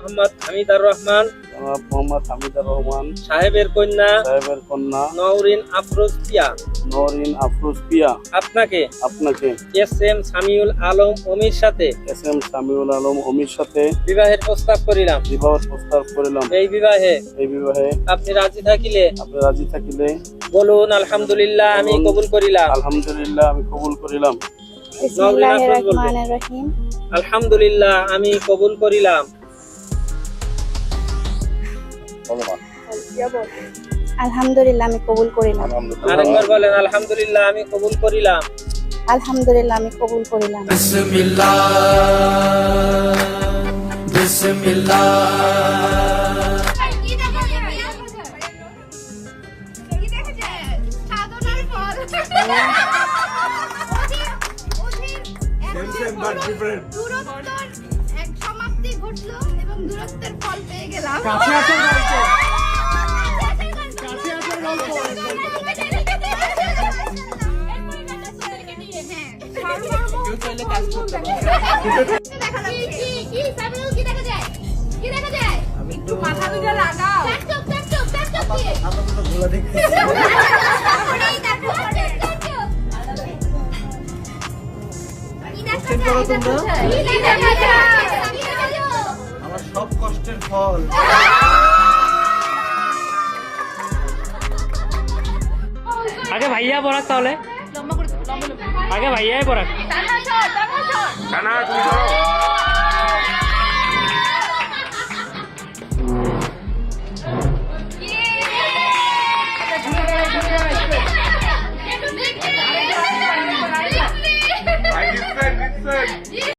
মোহাম্মদ হামিদার রহমান সাহেবের কন্যা নওরিন আফরোজ পিয়া আপনাকে এস এম সামিউল আলম অমির সাথে বিবাহের প্রস্তাব করিলাম। এই বিবাহে আপনি রাজি থাকিলে বলুন আলহামদুলিল্লাহ আমি কবুল করিলাম। বিসমিল্লাহির রহমানির রহিম। আলহামদুলিল্লাহ আমি কবুল করিলাম। আলহামদুলিল্লাহ আমি কবুল করিলাম। আরেকবার বলেন আলহামদুলিল্লাহ আমি কবুল করিলাম। আলহামদুলিল্লাহ আমি কবুল করিলাম। বিসমিল্লাহ বিসমিল্লাহ। সমাপ্তি ঘটলো এবং দূরত্বের ফল পেয়ে গেলাম। একটু মাথা দুটো লাগাও। আমার সব কষ্টের ফল। আগে ভাইয়া পড়াক, তাহলে আগে ভাইয়াই পড়াক। টানা, তুমি ধরো।